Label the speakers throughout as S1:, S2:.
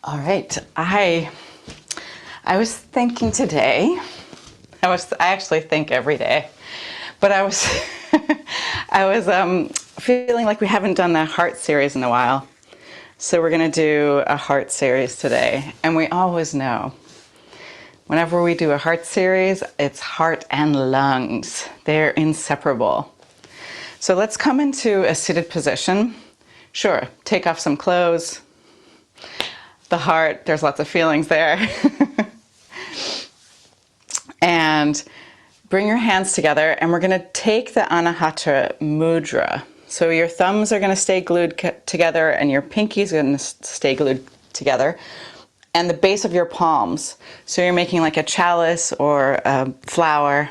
S1: All right. I was thinking today. I actually think every day, but I was I was feeling like we haven't done the heart series in a while. So we're going to do a heart series today. And we always know whenever we do a heart series, it's heart and lungs. They're inseparable. So let's come into a seated position. Sure, take off some clothes. The heart, there's lots of feelings there. And bring your hands together, and we're going to take the Anahata Mudra. So your thumbs are going to stay glued together, and your pinkies are going to stay glued together, and the base of your palms. So you're making like a chalice or a flower.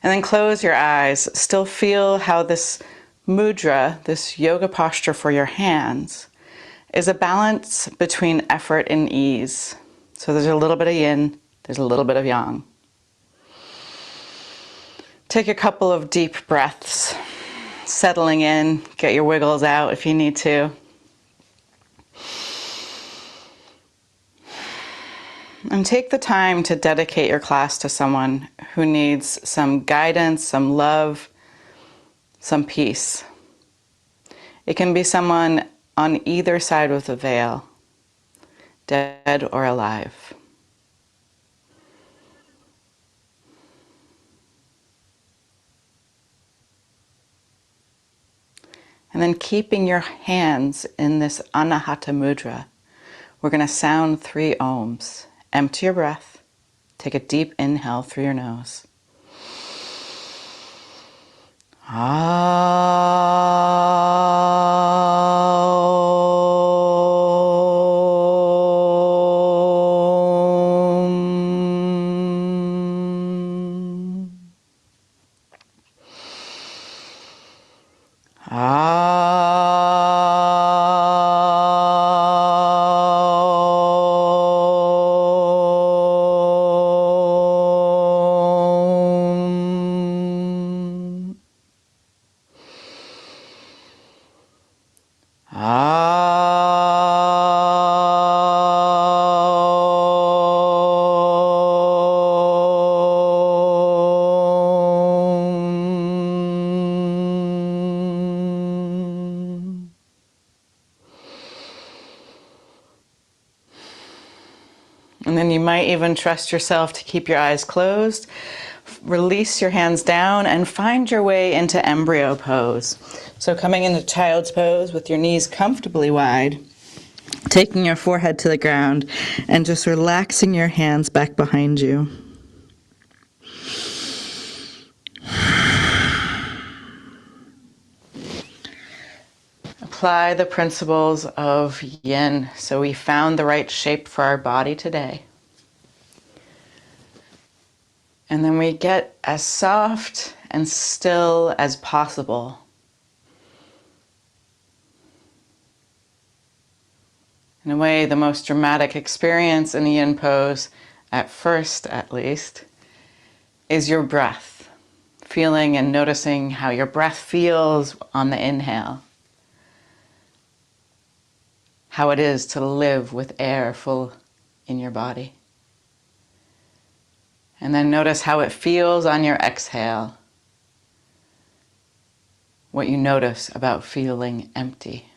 S1: And then close your eyes. Still feel how this mudra, this yoga posture for your hands, is a balance between effort and ease. So there's a little bit of yin, there's a little bit of yang. Take a couple of deep breaths, settling in, get your wiggles out if you need to. And take the time to dedicate your class to someone who needs some guidance, some love, some peace. It can be someone on either side of the veil, dead or alive. And then keeping your hands in this Anahata Mudra, we're going to sound 3 ohms. Empty your breath. Take a deep inhale through your nose. And then you might even trust yourself to keep your eyes closed. Release your hands down and find your way into embryo pose. So coming into child's pose with your knees comfortably wide, taking your forehead to the ground and just relaxing your hands back behind you. Apply the principles of yin. So we found the right shape for our body today. And then we get as soft and still as possible. In a way, the most dramatic experience in the yin pose, at first at least, is your breath. Feeling and noticing how your breath feels on the inhale. How it is to live with air full in your body. And then notice how it feels on your exhale. What you notice about feeling empty.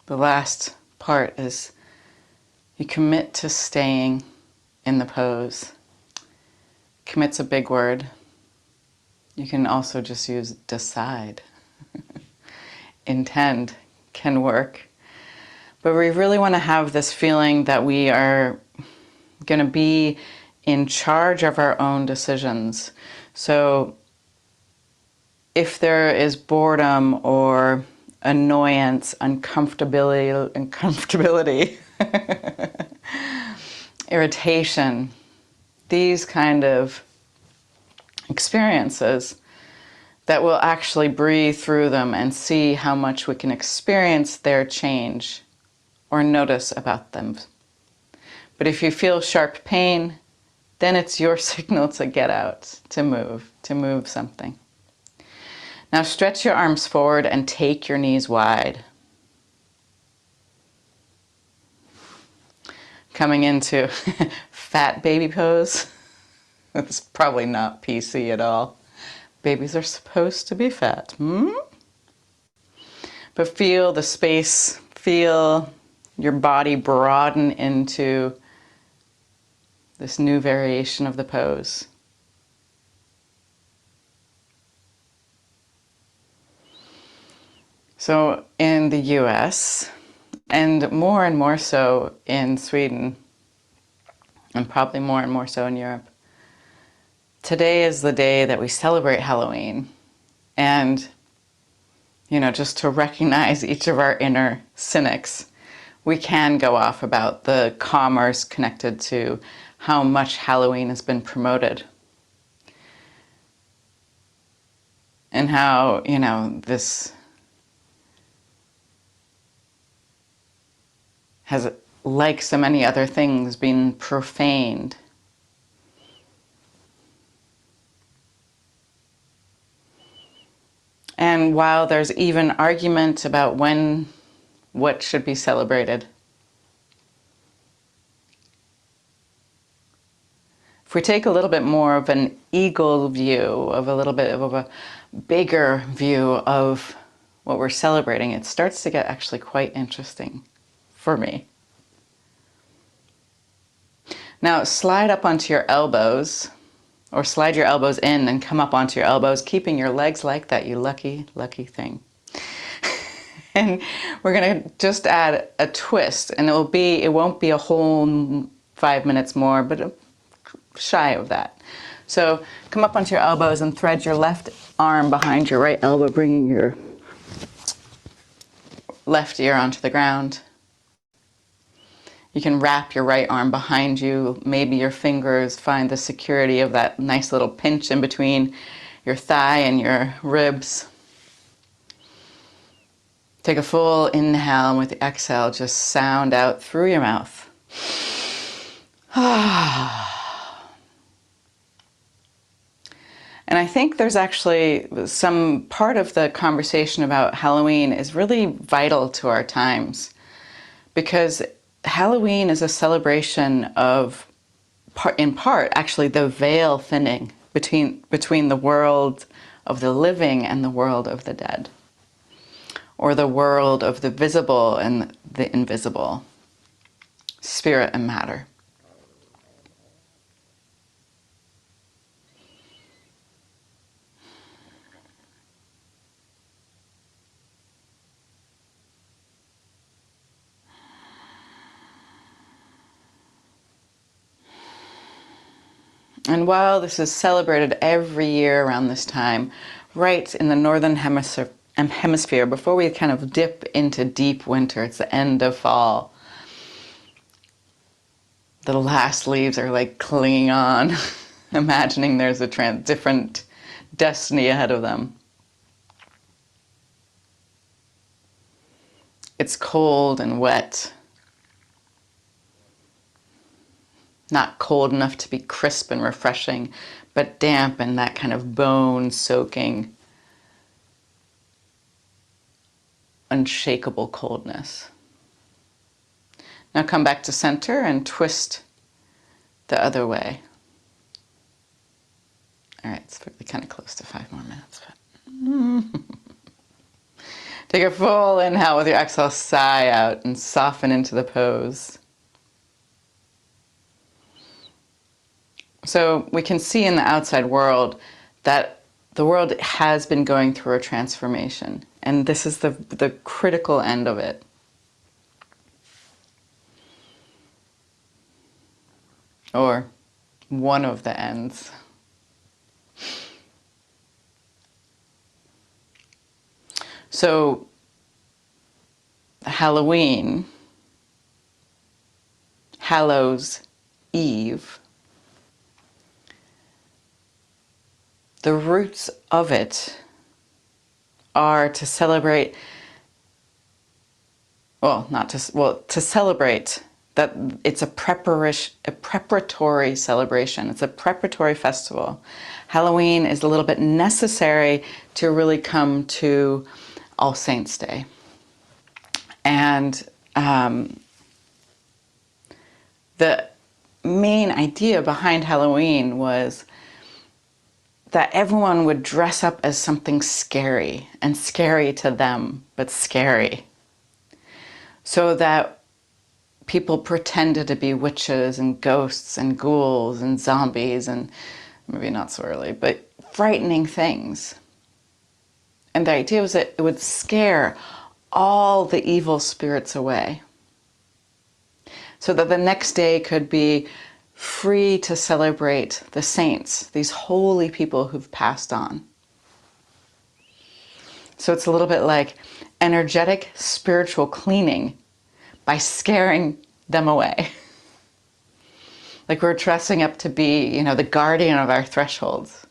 S1: The last part is you commit to staying in the pose. Commit's a big word. You can also just use decide. Intend can work. But we really want to have this feeling that we are going to be in charge of our own decisions. So if there is boredom or annoyance, uncomfortability, irritation, these kind of experiences, that we'll actually breathe through them and see how much we can experience their change or notice about them. But if you feel sharp pain, then it's your signal to get out, to move something. Now stretch your arms forward and take your knees wide. Coming into fat baby pose. It's probably not PC at all. Babies are supposed to be fat. But feel the space, feel your body broaden into this new variation of the pose. So in the US, and more so in Sweden, and probably more and more so in Europe, today is the day that we celebrate Halloween. And, just to recognize each of our inner cynics, we can go off about the commerce connected to how much Halloween has been promoted. And how, this has, like so many other things, been profaned. And while there's even argument about what should be celebrated, if we take a little bit more of an eagle view, of a little bit of a bigger view of what we're celebrating, it starts to get actually quite interesting for me. Now slide up onto your elbows, or slide your elbows in and come up onto your elbows, keeping your legs like that, you lucky, lucky thing. And we're gonna just add a twist, and it won't be a whole 5 minutes more, but shy of that. So come up onto your elbows and thread your left arm behind your right elbow, bringing your left ear onto the ground. You can wrap your right arm behind you. Maybe your fingers find the security of that nice little pinch in between your thigh and your ribs. Take a full inhale, and with the exhale, just sound out through your mouth. And I think there's actually some part of the conversation about Halloween is really vital to our times, because Halloween is a celebration of, in part, actually the veil thinning between the world of the living and the world of the dead, or the world of the visible and the invisible, spirit and matter. And while this is celebrated every year around this time, right in the northern hemisphere, before we kind of dip into deep winter, it's the end of fall, the last leaves are like clinging on, imagining there's a different destiny ahead of them. It's cold and wet. Not cold enough to be crisp and refreshing, but damp and that kind of bone-soaking, unshakable coldness. Now come back to center and twist the other way. All right, it's probably kind of close to 5 more minutes, but take a full inhale with your exhale, sigh out and soften into the pose. So we can see in the outside world that the world has been going through a transformation, and this is the critical end of it. Or one of the ends. So Halloween, Hallows Eve, the roots of it are to celebrate, to celebrate that it's a preparatory celebration. It's a preparatory festival. Halloween is a little bit necessary to really come to All Saints' Day. And the main idea behind Halloween was that everyone would dress up as something scary, and scary to them, but scary. So that people pretended to be witches and ghosts and ghouls and zombies and maybe not so early, but frightening things. And the idea was that it would scare all the evil spirits away, so that the next day could be free to celebrate the saints, these holy people who've passed on. So it's a little bit like energetic spiritual cleaning by scaring them away. Like we're dressing up to be, the guardian of our thresholds.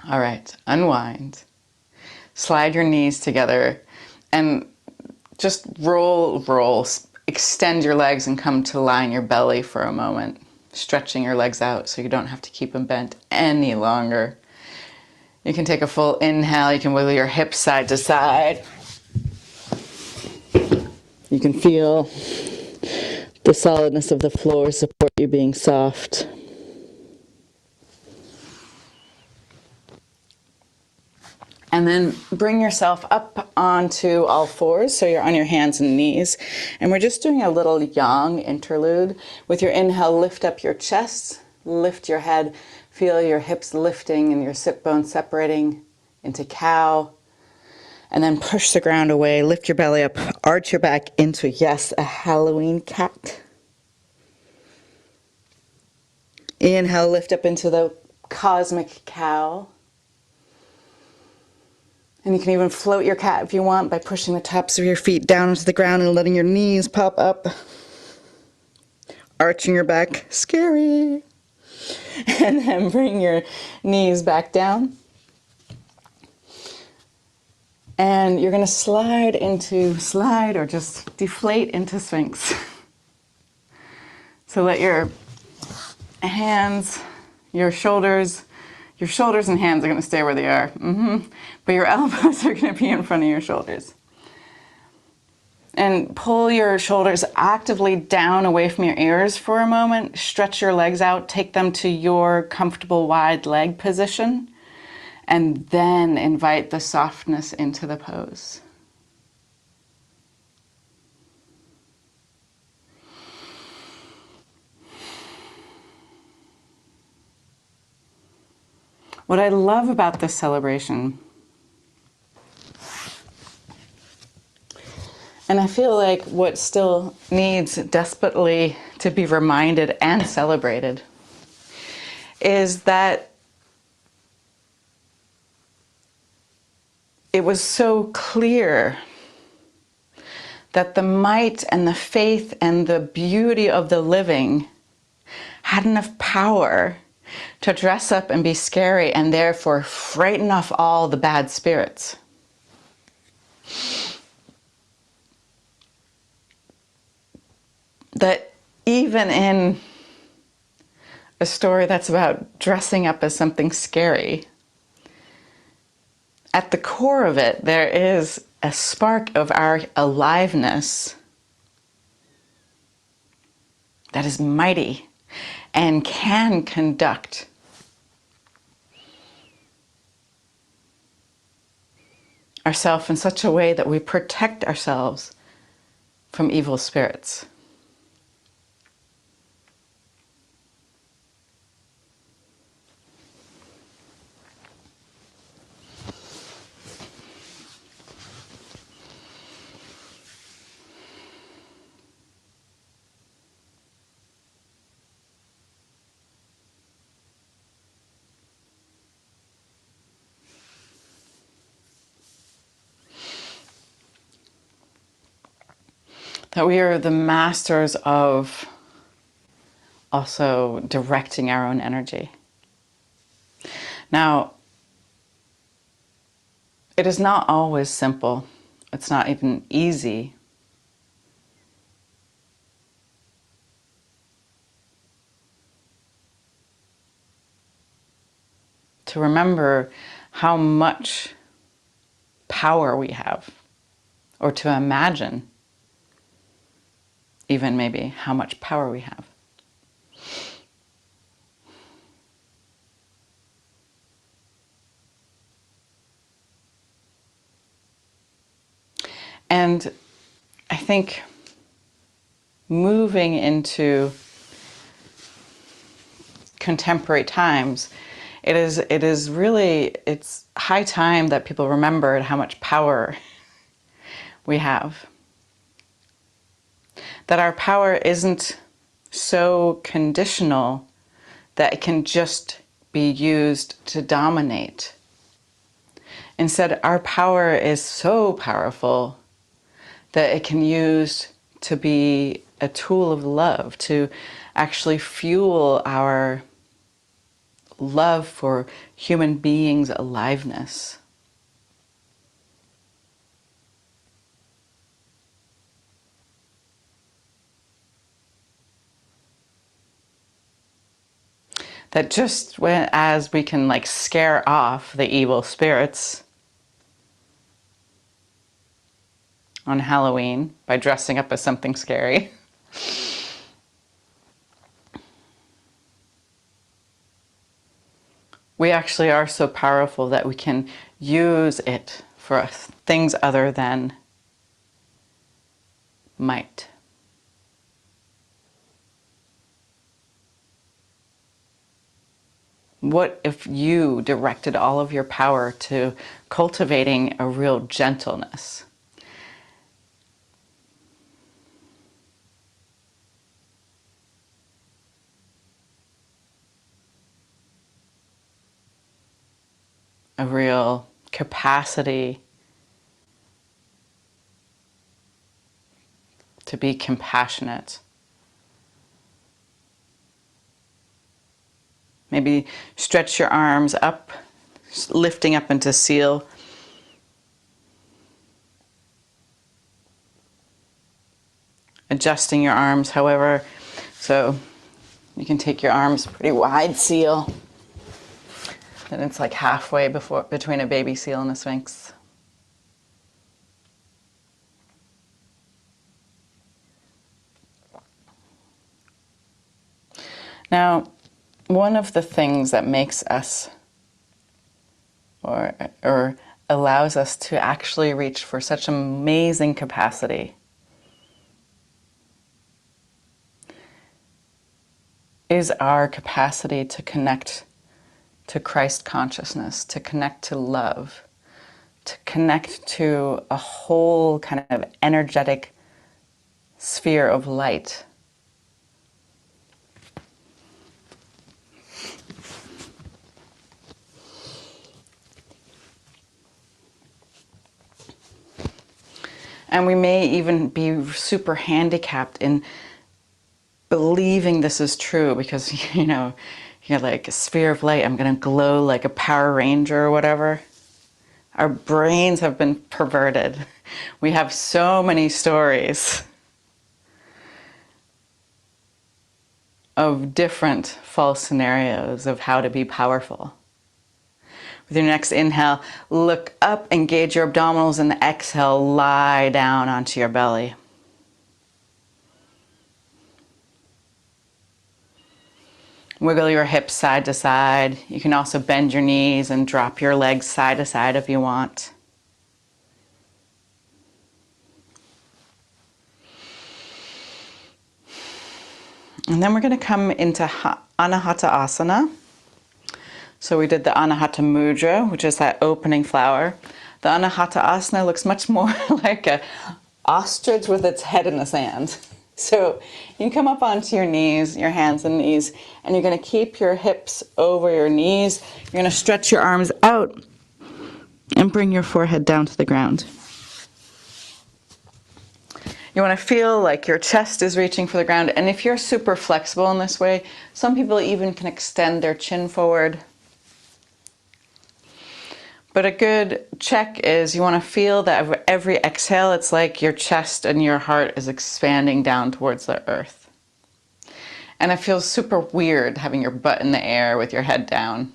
S1: All right, unwind. Slide your knees together and just roll. Extend your legs and come to lie on your belly for a moment, stretching your legs out so you don't have to keep them bent any longer. You can take a full inhale. You can wiggle your hips side to side. You can feel the solidness of the floor support you being soft. And then bring yourself up onto all fours, so you're on your hands and knees. And we're just doing a little yang interlude. With your inhale, lift up your chest, lift your head, feel your hips lifting and your sit bones separating into cow. And then push the ground away, lift your belly up, arch your back into, yes, a Halloween cat. Inhale, lift up into the cosmic cow. And you can even float your cat if you want by pushing the tops of your feet down into the ground and letting your knees pop up. Arching your back, scary. And then bring your knees back down. And you're going to slide or just deflate into Sphinx. So let your hands, your shoulders and hands are going to stay where they are. But your elbows are going to be in front of your shoulders. And pull your shoulders actively down away from your ears for a moment. Stretch your legs out. Take them to your comfortable wide leg position. And then invite the softness into the pose. What I love about this celebration, and I feel like what still needs desperately to be reminded and celebrated, is that it was so clear that the might and the faith and the beauty of the living had enough power to dress up and be scary and therefore frighten off all the bad spirits. That even in a story that's about dressing up as something scary, at the core of it, there is a spark of our aliveness that is mighty and can conduct ourselves in such a way that we protect ourselves from evil spirits. That we are the masters of also directing our own energy. Now, it is not always simple It's not even easy. To remember how much power we have, or to imagine even maybe how much power we have. And I think moving into contemporary times, it's high time that people remembered how much power we have. That our power isn't so conditional that it can just be used to dominate. Instead, our power is so powerful that it can use to be a tool of love, to actually fuel our love for human beings' aliveness. That just as we can like scare off the evil spirits on Halloween by dressing up as something scary, we actually are so powerful that we can use it for things other than might. What if you directed all of your power to cultivating a real gentleness? A real capacity to be compassionate. Maybe stretch your arms up, lifting up into seal. Adjusting your arms, however, so you can take your arms pretty wide, seal. And it's like halfway between a baby seal and a sphinx. Now, one of the things that makes us or allows us to actually reach for such amazing capacity is our capacity to connect to Christ consciousness, to connect to love, to connect to a whole kind of energetic sphere of light. And we may even be super handicapped in believing this is true because, you're like a sphere of light, I'm going to glow like a Power Ranger or whatever. Our brains have been perverted. We have so many stories of different false scenarios of how to be powerful. With your next inhale, look up, engage your abdominals, and exhale, lie down onto your belly. Wiggle your hips side to side. You can also bend your knees and drop your legs side to side if you want. And then we're going to come into Anahata Asana. So we did the Anahata Mudra, which is that opening flower. The Anahata Asana looks much more like an ostrich with its head in the sand. So you can come up onto your knees, your hands and knees, and you're going to keep your hips over your knees. You're going to stretch your arms out and bring your forehead down to the ground. You want to feel like your chest is reaching for the ground. And if you're super flexible in this way, some people even can extend their chin forward. But a good check is you want to feel that every exhale, it's like your chest and your heart is expanding down towards the earth. And it feels super weird having your butt in the air with your head down.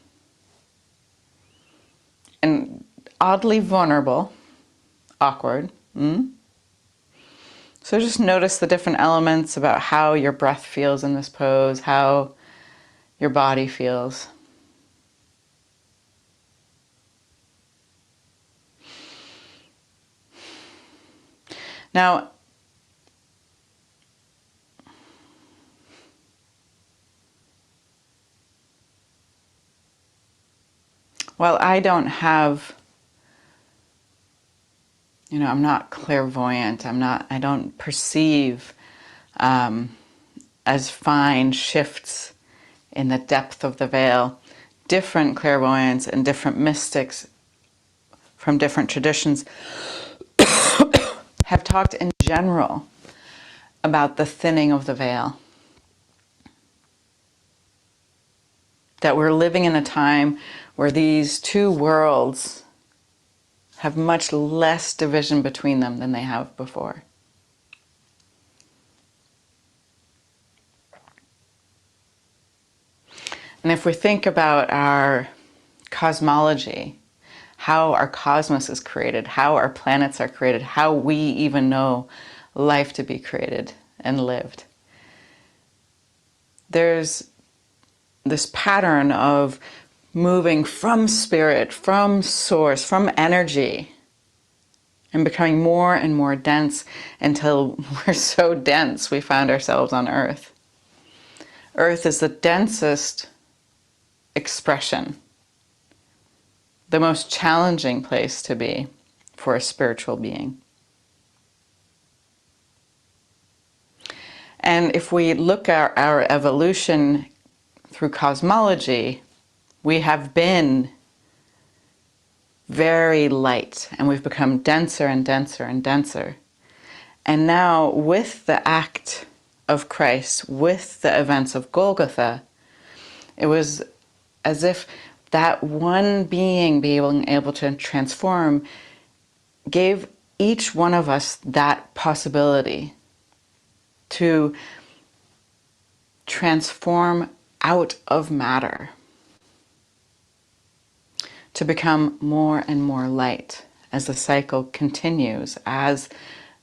S1: And oddly vulnerable, awkward. So just notice the different elements about how your breath feels in this pose, how your body feels. Now, while I don't have, I'm not clairvoyant, I don't perceive as fine shifts in the depth of the veil. Different clairvoyants and different mystics from different traditions have talked in general about the thinning of the veil. That we're living in a time where these two worlds have much less division between them than they have before. And if we think about our cosmology, how our cosmos is created, how our planets are created, how we even know life to be created and lived, there's this pattern of moving from spirit, from source, from energy, and becoming more and more dense until we're so dense we find ourselves on Earth. Earth is the densest expression, the most challenging place to be for a spiritual being. And if we look at our evolution through cosmology, we have been very light and we've become denser and denser and denser. And now with the act of Christ, with the events of Golgotha, it was as if that one being being able to transform gave each one of us that possibility to transform out of matter, to become more and more light as the cycle continues, as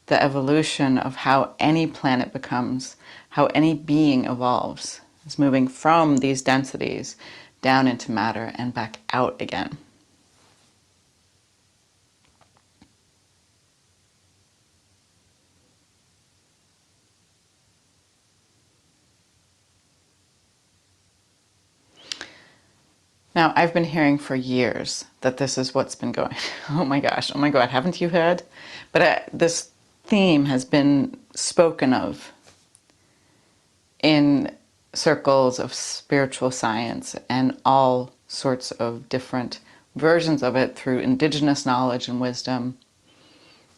S1: the evolution of how any planet becomes, how any being evolves, is moving from these densities down into matter and back out again. Now, I've been hearing for years that this is what's been going. Oh my God, haven't you heard? But this theme has been spoken of in circles of spiritual science and all sorts of different versions of it through indigenous knowledge and wisdom,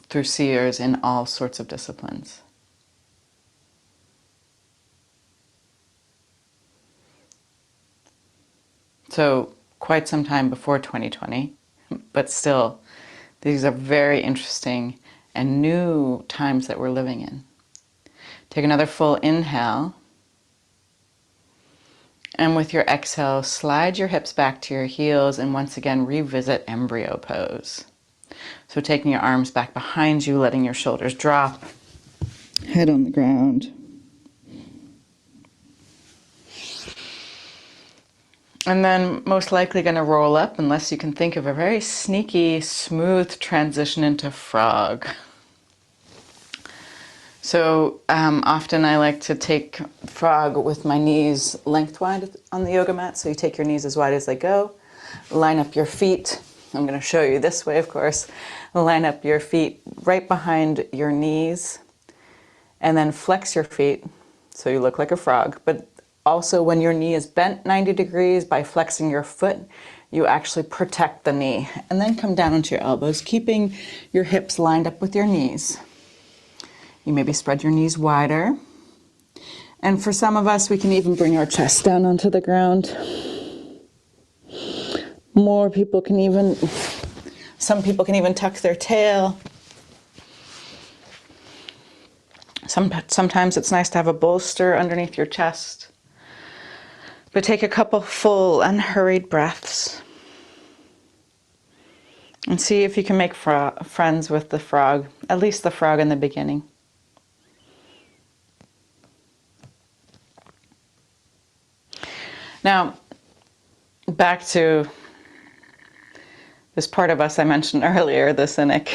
S1: through seers in all sorts of disciplines. So quite some time before 2020, but still, these are very interesting and new times that we're living in. Take another full inhale. And with your exhale, slide your hips back to your heels and once again revisit embryo pose. So taking your arms back behind you, letting your shoulders drop, head on the ground. And then most likely going to roll up unless you can think of a very sneaky, smooth transition into frog. So often I like to take frog with my knees lengthwise on the yoga mat. So you take your knees as wide as they go, line up your feet. I'm going to show you this way, of course. Line up your feet right behind your knees and then flex your feet so you look like a frog. But also when your knee is bent 90 degrees, by flexing your foot, you actually protect the knee. And then come down onto your elbows, keeping your hips lined up with your knees. You maybe spread your knees wider. And for some of us, we can even bring our chest down onto the ground. More people can even Some people can even tuck their tail. Sometimes it's nice to have a bolster underneath your chest. But take a couple full, unhurried breaths. And see if you can make friends with the frog, at least the frog in the beginning. Now, back to this part of us I mentioned earlier, the cynic.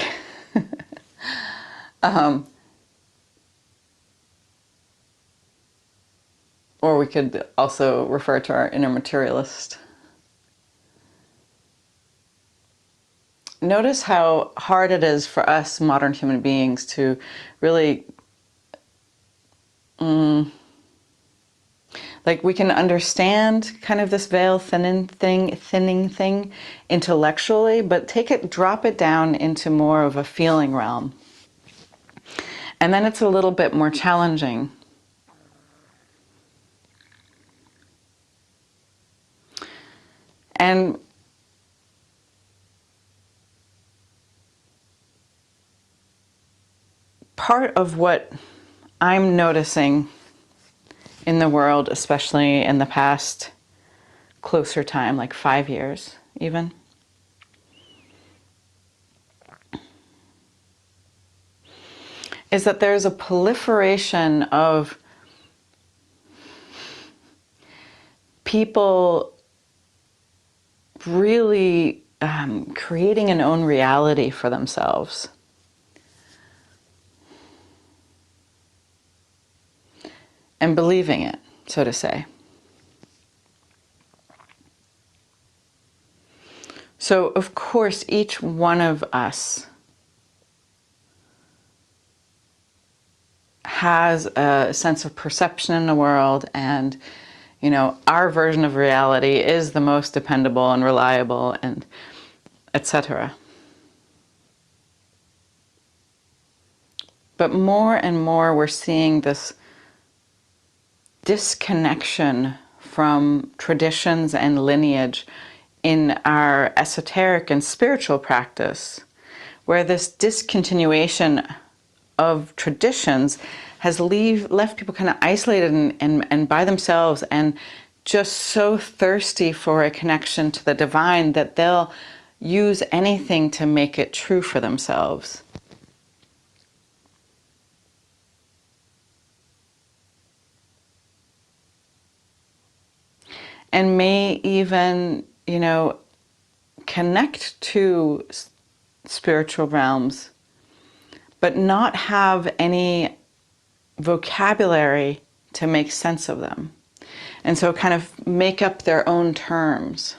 S1: Or we could also refer to our inner materialist. Notice how hard it is for us modern human beings to really, like we can understand kind of this veil thinning thing intellectually, but drop it down into more of a feeling realm. And then it's a little bit more challenging. And part of what I'm noticing in the world, especially in the past closer time, like 5 years even, is that there's a proliferation of people really creating an own reality for themselves. And believing it, so to say. So, of course, each one of us has a sense of perception in the world, and, you know, our version of reality is the most dependable and reliable, and etc. But more and more we're seeing this disconnection from traditions and lineage in our esoteric and spiritual practice, where this discontinuation of traditions has left people kind of isolated and by themselves, and just so thirsty for a connection to the divine that they'll use anything to make it true for themselves. And may even, you know, connect to spiritual realms, but not have any vocabulary to make sense of them. And so kind of make up their own terms.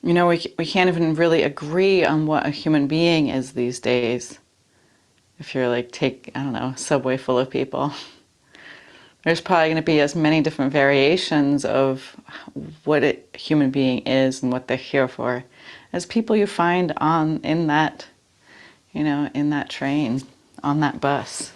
S1: You know, we can't even really agree on what a human being is these days. If you're like, I don't know, a subway full of people. There's probably going to be as many different variations of what a human being is and what they're here for as people you find in that, you know, in that train, on that bus.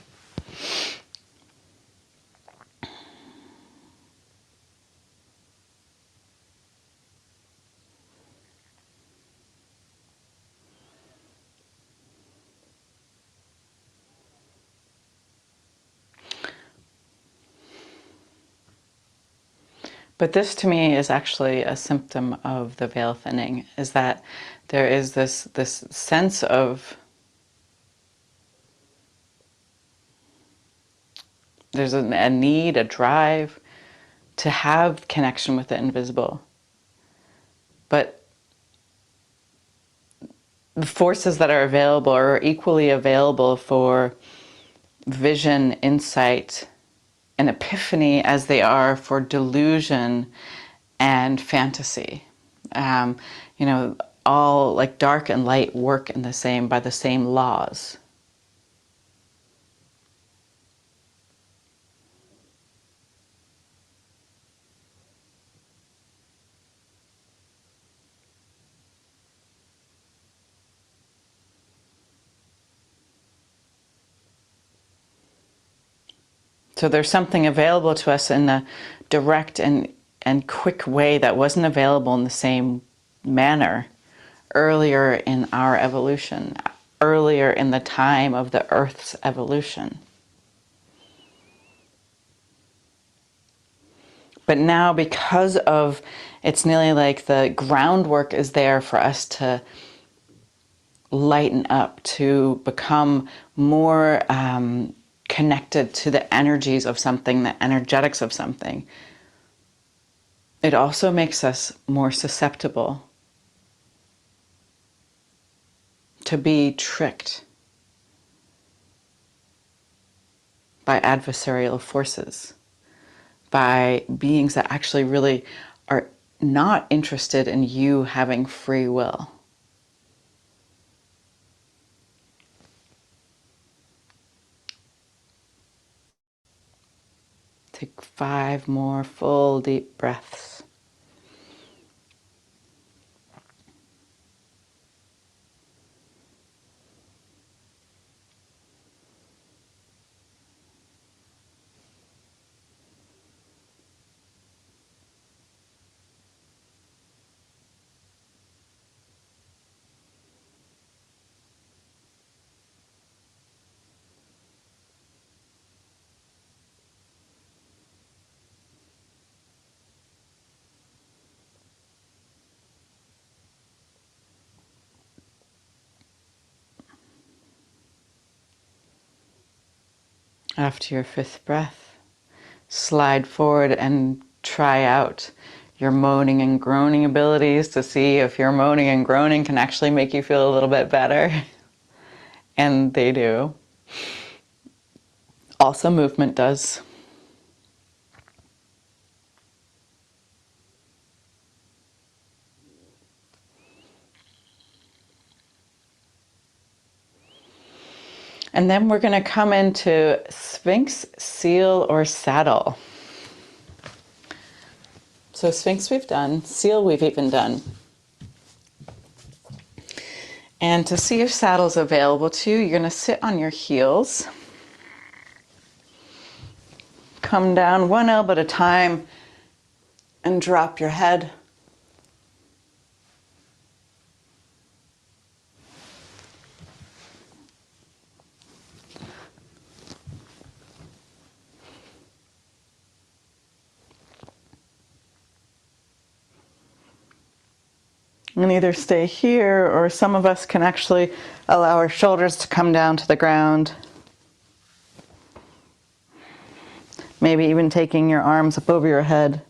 S1: But this to me is actually a symptom of the veil thinning, is that there is this sense of, there's a need, a drive to have connection with the invisible. But the forces that are available are equally available for vision, insight, and epiphany as they are for delusion and fantasy. You know, all like dark and light work by the same laws. So there's something available to us in a direct and quick way that wasn't available in the same manner earlier in our evolution, earlier in the time of the Earth's evolution. But now, because of, it's nearly like the groundwork is there for us to lighten up, to become more connected to the energies of something, the energetics of something. It also makes us more susceptible to be tricked by adversarial forces, by beings that actually really are not interested in you having free will. Take 5 more full deep breaths. After your 5th breath, slide forward and try out your moaning and groaning abilities to see if your moaning and groaning can actually make you feel a little bit better. And they do. Also, movement does. And then we're going to come into Sphinx, Seal, or Saddle. So Sphinx we've done, Seal we've even done. And to see if Saddle's available to you, you're going to sit on your heels. Come down 1 elbow at a time and drop your head. And either stay here, or some of us can actually allow our shoulders to come down to the ground. Maybe even taking your arms up over your head,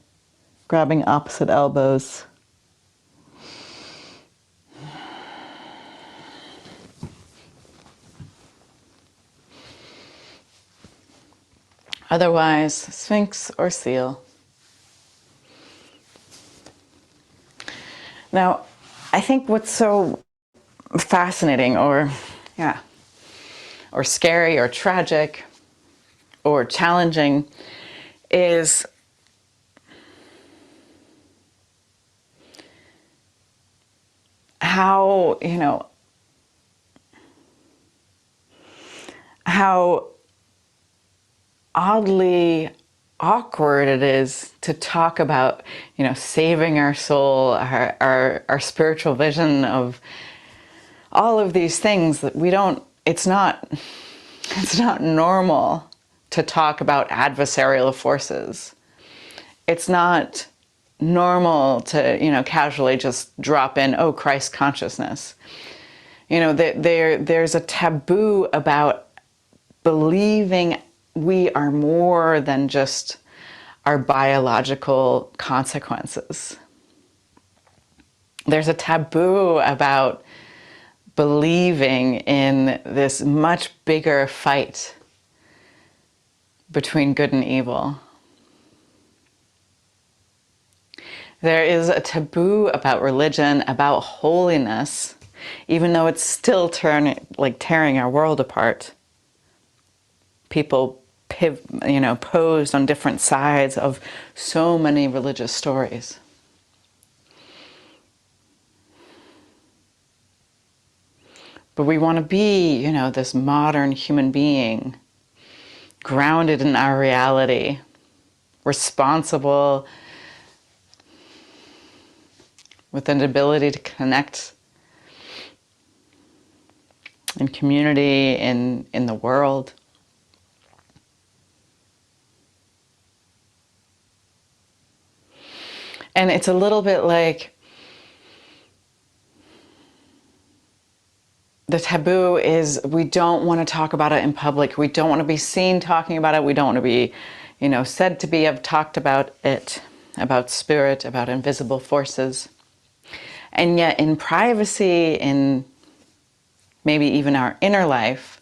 S1: grabbing opposite elbows. Otherwise, Sphinx or Seal. Now, I think what's so fascinating or scary or tragic or challenging is how, how oddly awkward it is to talk about, saving our soul, our spiritual vision of all of these things that we don't, it's not normal to talk about adversarial forces. It's not normal to, casually just drop in, oh, Christ consciousness. There's a taboo about believing we are more than just our biological consequences. There's a taboo about believing in this much bigger fight between good and evil. There is a taboo about religion, about holiness, even though it's still tearing our world apart. People posed on different sides of so many religious stories. But we want to be, this modern human being grounded in our reality, responsible, with an ability to connect in community, in the world. And it's a little bit like the taboo is we don't want to talk about it in public. We don't want to be seen talking about it. We don't want to be, said to be have talked about it, about spirit, about invisible forces. And yet in privacy, in maybe even our inner life,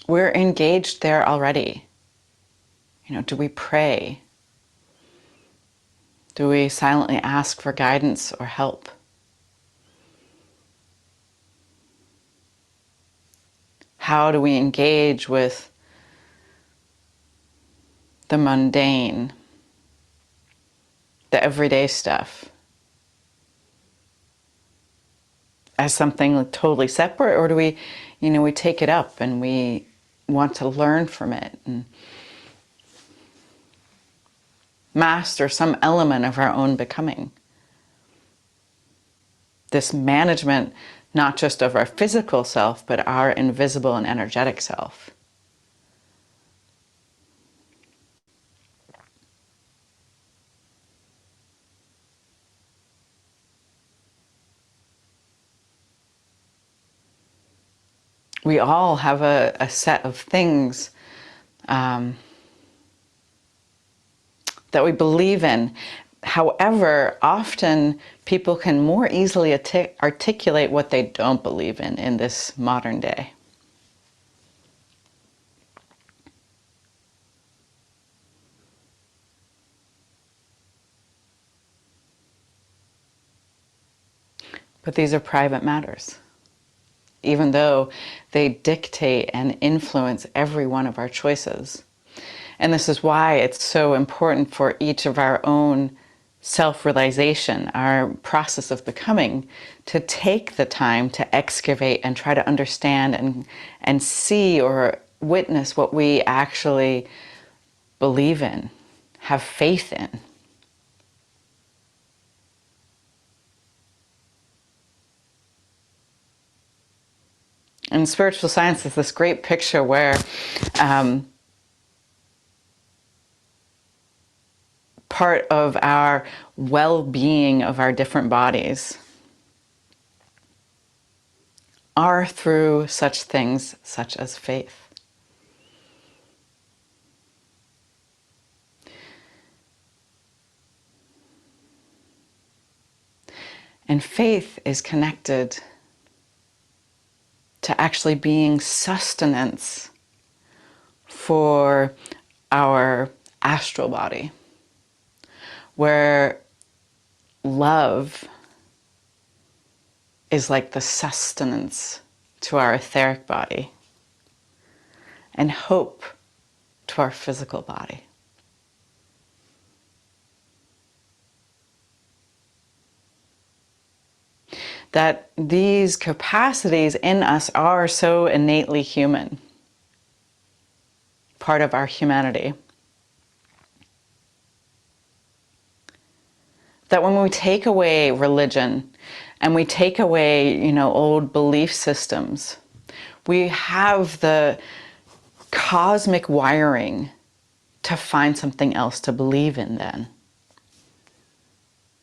S1: we're engaged there already. Do we pray? Do we silently ask for guidance or help? How do we engage with the mundane, the everyday stuff, as something totally separate, or do we, we take it up and we want to learn from it and master some element of our own becoming? This management, not just of our physical self, but our invisible and energetic self. We all have a set of things that we believe in. However, often people can more easily articulate what they don't believe in this modern day. But these are private matters, even though they dictate and influence every one of our choices. And this is why it's so important for each of our own self-realization, our process of becoming, to take the time to excavate and try to understand and see or witness what we actually believe in, have faith in. In spiritual science, there's this great picture where part of our well-being of our different bodies are through such things such as faith. And faith is connected to actually being sustenance for our astral body, where love is like the sustenance to our etheric body, and hope to our physical body. That these capacities in us are so innately human, part of our humanity. That when we take away religion and we take away, old belief systems, we have the cosmic wiring to find something else to believe in then.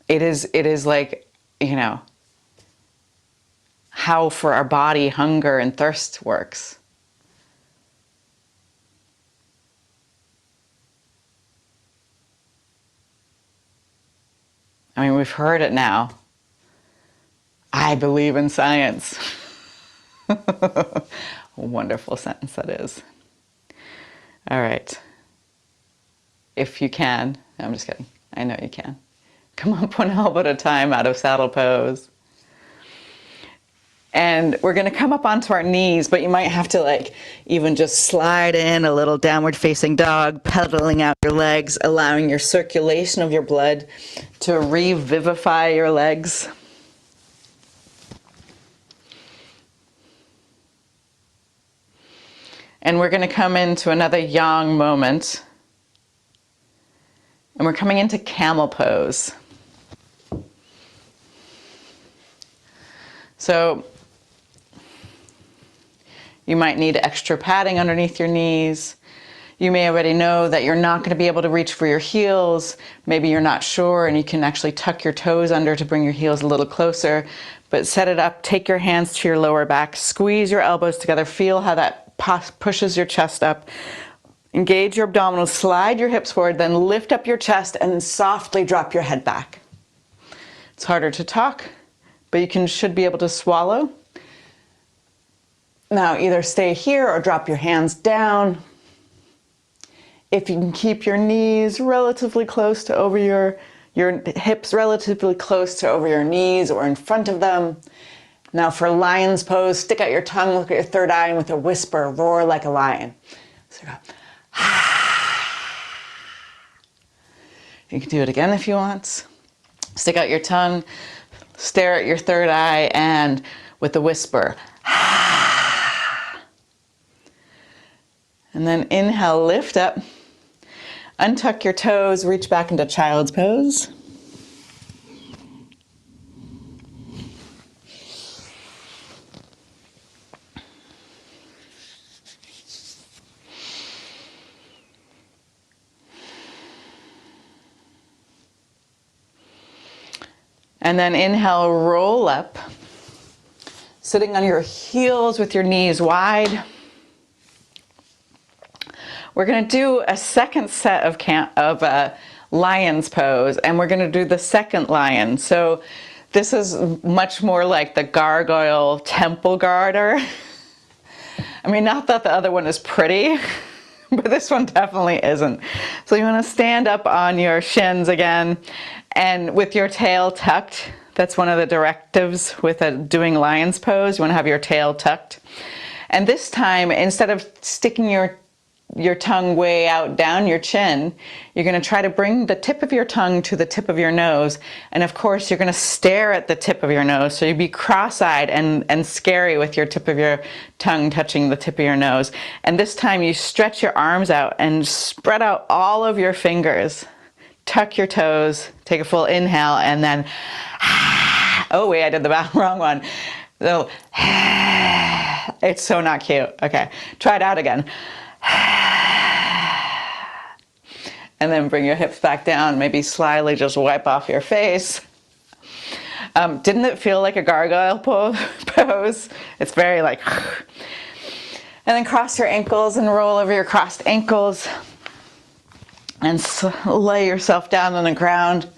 S1: It is like, how for our body hunger and thirst works. I mean, we've heard it now. I believe in science. A wonderful sentence that is. All right. If you can, I'm just kidding. I know you can. Come up one elbow at a time out of saddle pose. And we're going to come up onto our knees, but you might have to even just slide in a little downward facing dog, pedaling out your legs, allowing your circulation of your blood to revivify your legs. And we're going to come into another yang moment. And we're coming into camel pose. So you might need extra padding underneath your knees. You may already know that you're not going to be able to reach for your heels. Maybe you're not sure and you can actually tuck your toes under to bring your heels a little closer. But set it up, take your hands to your lower back, squeeze your elbows together, feel how that pushes your chest up. Engage your abdominals, slide your hips forward, then lift up your chest and softly drop your head back. It's harder to talk, but you should be able to swallow. Now either stay here or drop your hands down. If you can keep your knees relatively close to over your hips relatively close to over your knees or in front of them. Now for lion's pose, stick out your tongue, look at your third eye, and with a whisper, roar like a lion. So go, you can do it again if you want. Stick out your tongue, stare at your third eye, and with a whisper, and then inhale, lift up. Untuck your toes, reach back into child's pose. And then inhale, roll up, sitting on your heels with your knees wide. We're going to do a second set of lion's pose, and we're going to do the second lion. So this is much more like the gargoyle temple garter. I mean, not that the other one is pretty, but this one definitely isn't. So you want to stand up on your shins again, and with your tail tucked. That's one of the directives with doing lion's pose. You want to have your tail tucked. And this time, instead of sticking your tongue way out down your chin, you're going to try to bring the tip of your tongue to the tip of your nose. And of course, you're going to stare at the tip of your nose. So you'd be cross-eyed and scary with your tip of your tongue touching the tip of your nose. And this time you stretch your arms out and spread out all of your fingers. Tuck your toes, take a full inhale, and then, oh wait, I did the wrong one. So, it's so not cute. Okay, try it out again. And then bring your hips back down, maybe slyly just wipe off your face. Didn't it feel like a gargoyle pose? It's very like, and then cross your ankles and roll over your crossed ankles and lay yourself down on the ground.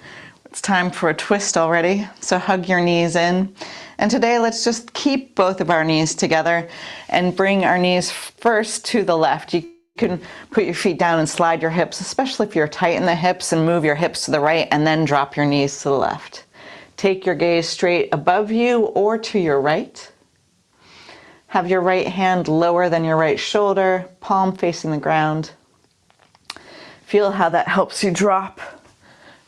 S1: It's time for a twist already, so hug your knees in. And today let's just keep both of our knees together and bring our knees first to the left. You can put your feet down and slide your hips, especially if you're tight in the hips, and move your hips to the right and then drop your knees to the left. Take your gaze straight above you or to your right. Have your right hand lower than your right shoulder, palm facing the ground. Feel how that helps you drop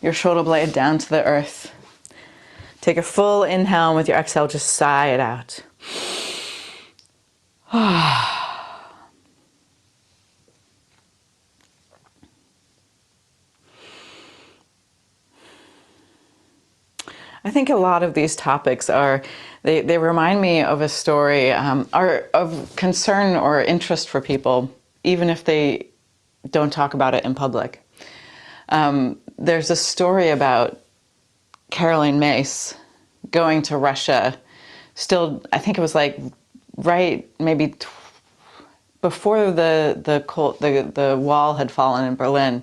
S1: your shoulder blade down to the earth. Take a full inhale, and with your exhale, just sigh it out. I think a lot of these topics they remind me of a story or of concern or interest for people, even if they don't talk about it in public. There's a story about Caroline Myss going to Russia, still, I think it was like right maybe before the wall had fallen in Berlin,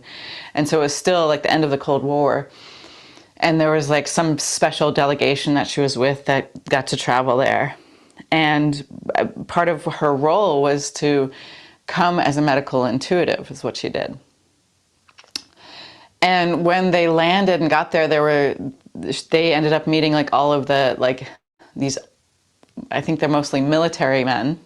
S1: and so it was still like the end of the Cold War. And there was like some special delegation that she was with that got to travel there. And part of her role was to come as a medical intuitive, is what she did. And when they landed and got there, they ended up meeting like all of the, like these, I think they're mostly military men.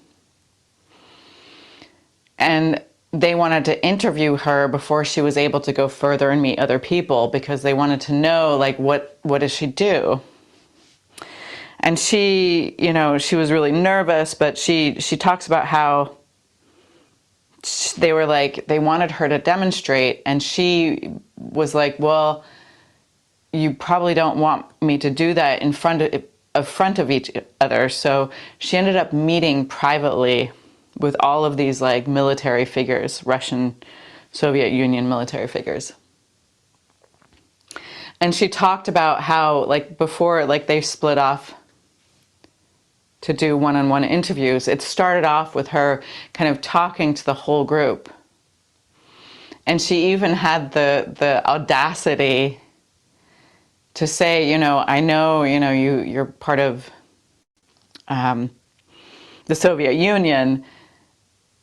S1: And they wanted to interview her before she was able to go further and meet other people, because they wanted to know, like, what does she do? And she, she was really nervous, but she talks about how they were like, they wanted her to demonstrate, and she was like, well, you probably don't want me to do that in front of each other. So she ended up meeting privately with all of these like military figures, Russian, Soviet Union military figures. And she talked about how, like, before, like, they split off to do one-on-one interviews, it started off with her kind of talking to the whole group. And she even had the audacity to say, you know, I know, you know, you're part of the Soviet Union,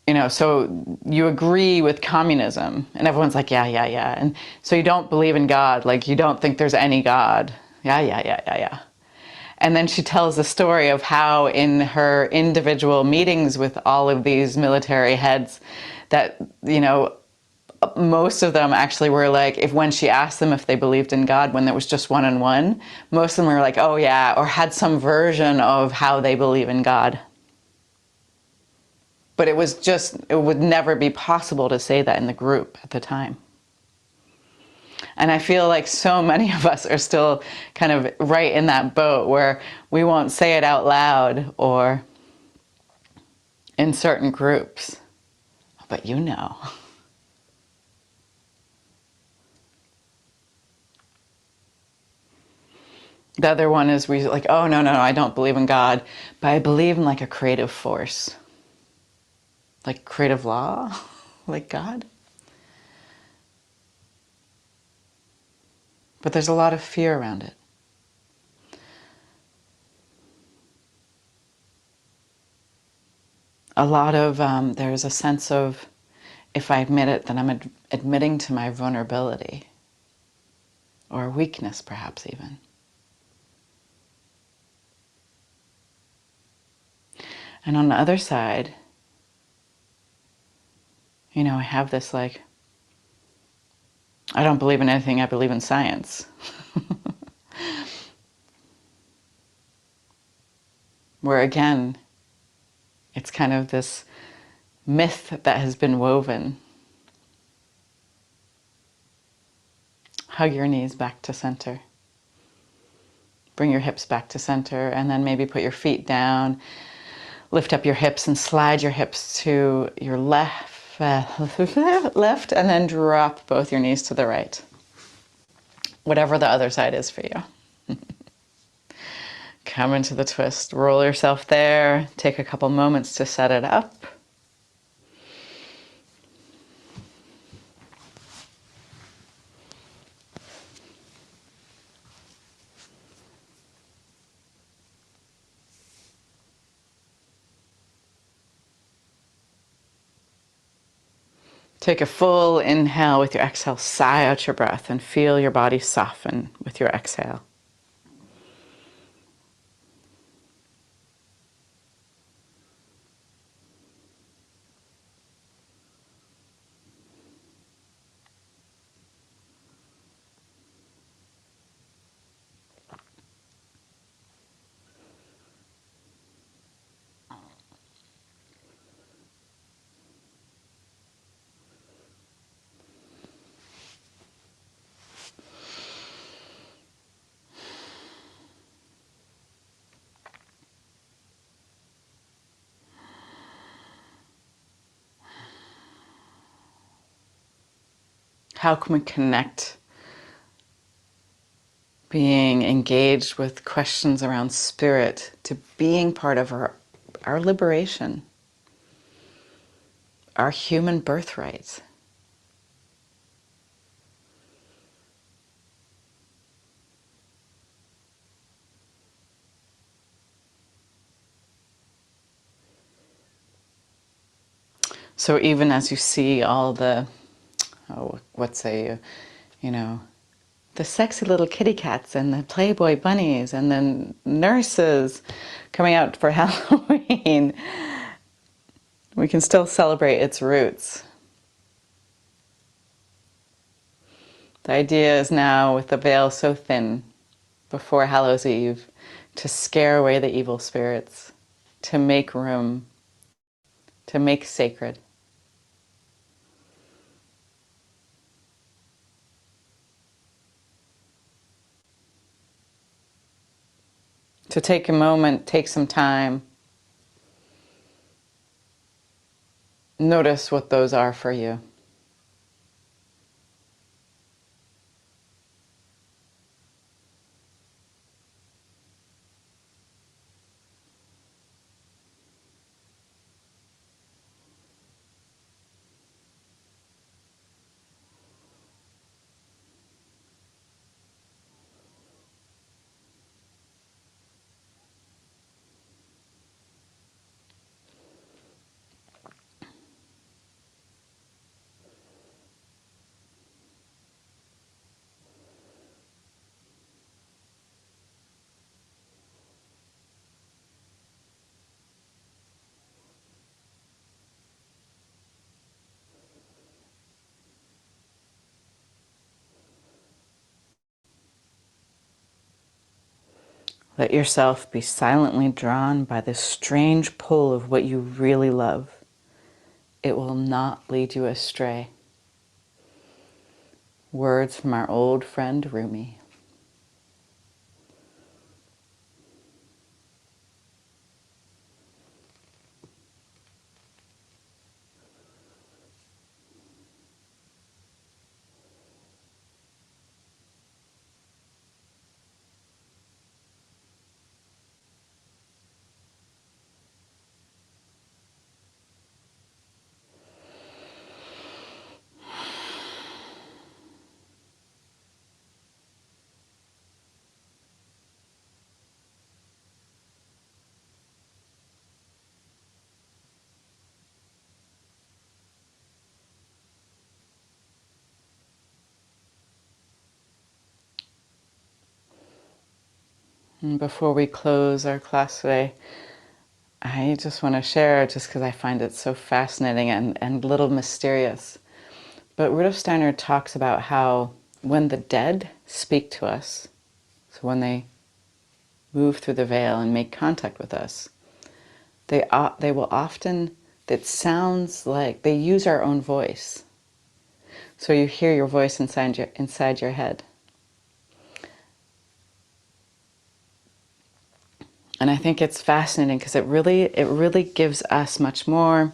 S1: you know, so you agree with communism. And everyone's like, yeah, yeah, yeah. And so you don't believe in God, like you don't think there's any God. Yeah, yeah, yeah, yeah, yeah. And then she tells the story of how in her individual meetings with all of these military heads that, you know, most of them actually were like, if when she asked them if they believed in God, when there was just one-on-one, most of them were like, oh yeah, or had some version of how they believe in God. But it was just, it would never be possible to say that in the group at the time. And I feel like so many of us are still kind of right in that boat where we won't say it out loud or in certain groups, but you know. The other one is we like, oh, no, no, no, I don't believe in God, but I believe in like a creative force, like creative law, like God. But there's a lot of fear around it. A lot of, there's a sense of, if I admit it, then I'm admitting to my vulnerability or weakness, perhaps even. And on the other side, you know, I have this like, I don't believe in anything, I believe in science. Where again, it's kind of this myth that has been woven. Hug your knees back to center. Bring your hips back to center, and then maybe put your feet down. Lift up your hips and slide your hips to your left, left, and then drop both your knees to the right. Whatever the other side is for you. Come into the twist. Roll yourself there. Take a couple moments to set it up. Take a full inhale with your exhale. Sigh out your breath and feel your body soften with your exhale. How can we connect being engaged with questions around spirit to being part of our liberation, our human birthright? So even as you see all the, you know, the sexy little kitty cats and the Playboy bunnies and then nurses coming out for Halloween, we can still celebrate its roots. The idea is now, with the veil so thin before Hallows Eve, to scare away the evil spirits, to make room, to make sacred. To take a moment, take some time, notice what those are for you. Let yourself be silently drawn by this strange pull of what you really love. It will not lead you astray. Words from our old friend Rumi. And before we close our class today, I just want to share, just because I find it so fascinating and a little mysterious. But Rudolf Steiner talks about how when the dead speak to us, so when they move through the veil and make contact with us, they will often, it sounds like they use our own voice. So you hear your voice inside your head. And I think it's fascinating because it really gives us much more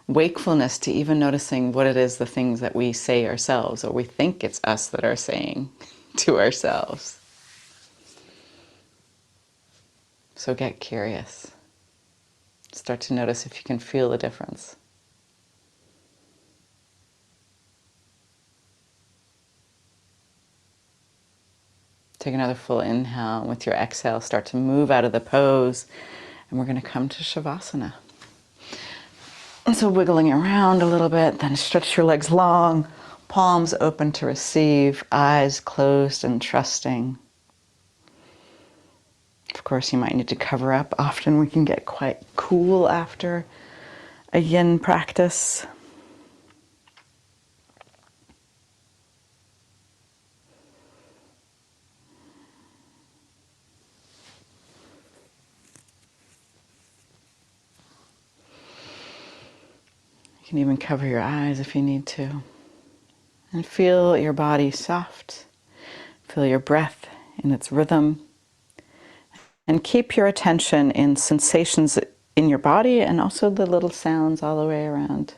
S1: wakefulness to even noticing what it is, the things that we say ourselves, or we think it's us that are saying to ourselves. So get curious. Start to notice if you can feel the difference. Take another full inhale. With your exhale, start to move out of the pose. And we're going to come to Shavasana. And so wiggling around a little bit, then stretch your legs long, palms open to receive, eyes closed and trusting. Of course, you might need to cover up. Often we can get quite cool after a yin practice. You can even cover your eyes if you need to. And feel your body soft. Feel your breath in its rhythm. And keep your attention in sensations in your body and also the little sounds all the way around.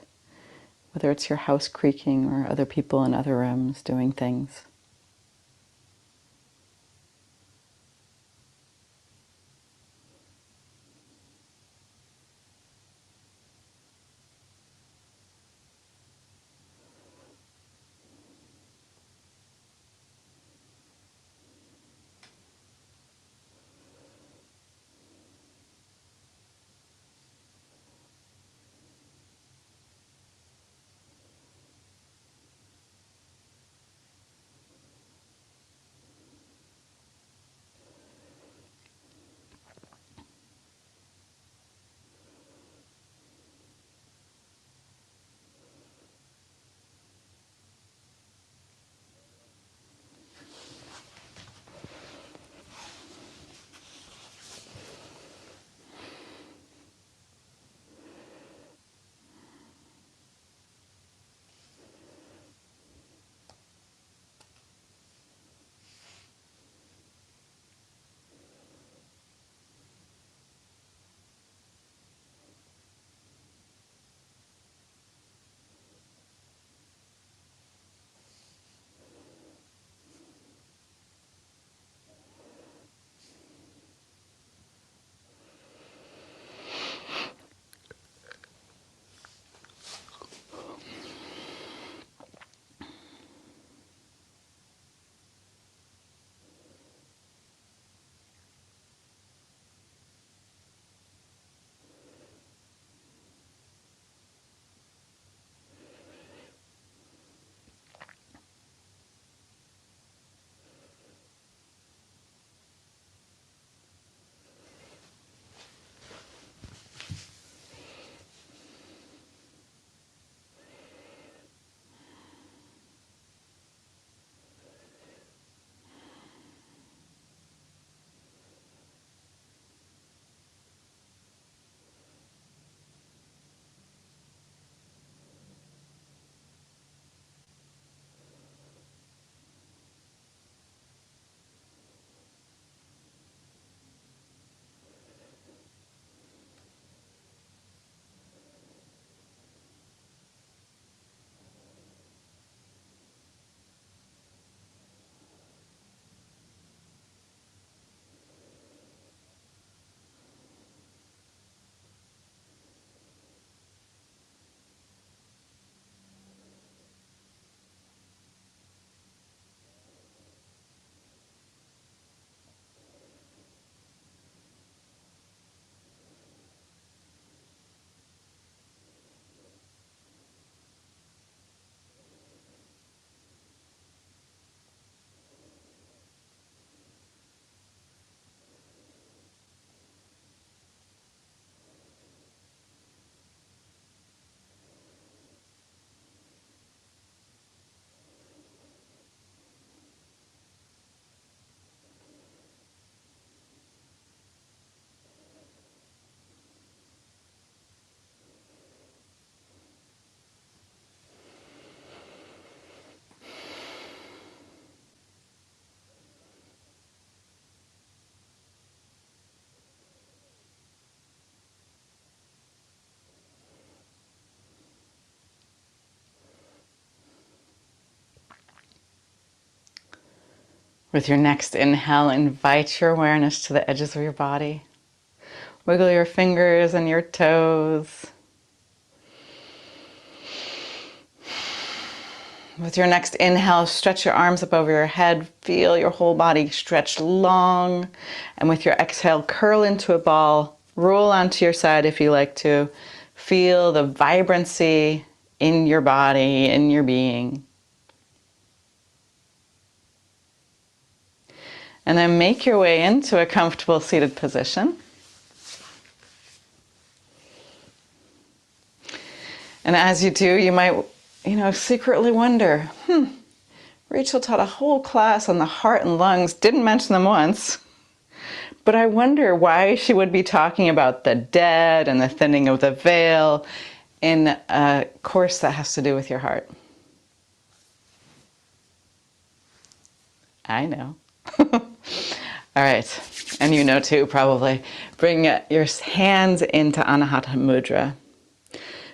S1: Whether it's your house creaking or other people in other rooms doing things. With your next inhale, invite your awareness to the edges of your body. Wiggle your fingers and your toes. With your next inhale, stretch your arms up over your head. Feel your whole body stretch long. And with your exhale, curl into a ball. Roll onto your side if you like to. Feel the vibrancy in your body, in your being. And then make your way into a comfortable seated position. And as you do, you might, secretly wonder, Rachel taught a whole class on the heart and lungs, didn't mention them once, but I wonder why she would be talking about the dead and the thinning of the veil in a course that has to do with your heart. I know. All right, and you know too, probably. Bring your hands into Anahata Mudra.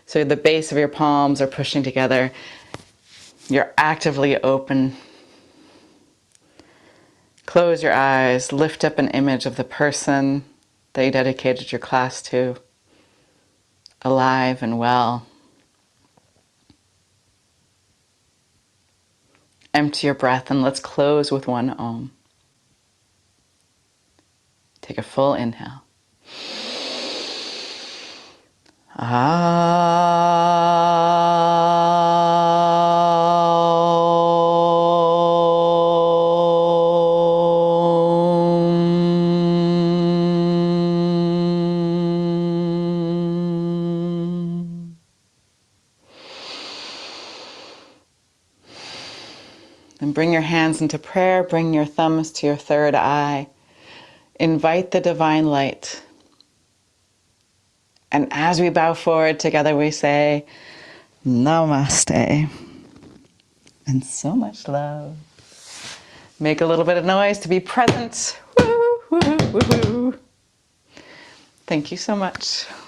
S1: So the base of your palms are pushing together. You're actively open. Close your eyes. Lift up an image of the person that you dedicated your class to, alive and well. Empty your breath and let's close with one Om. Take a full inhale. And bring your hands into prayer, bring your thumbs to your third eye. Invite the divine light. And as we bow forward together, we say, Namaste. And so much love. Make a little bit of noise to be present. Woo, woo, woo, woo. Thank you so much.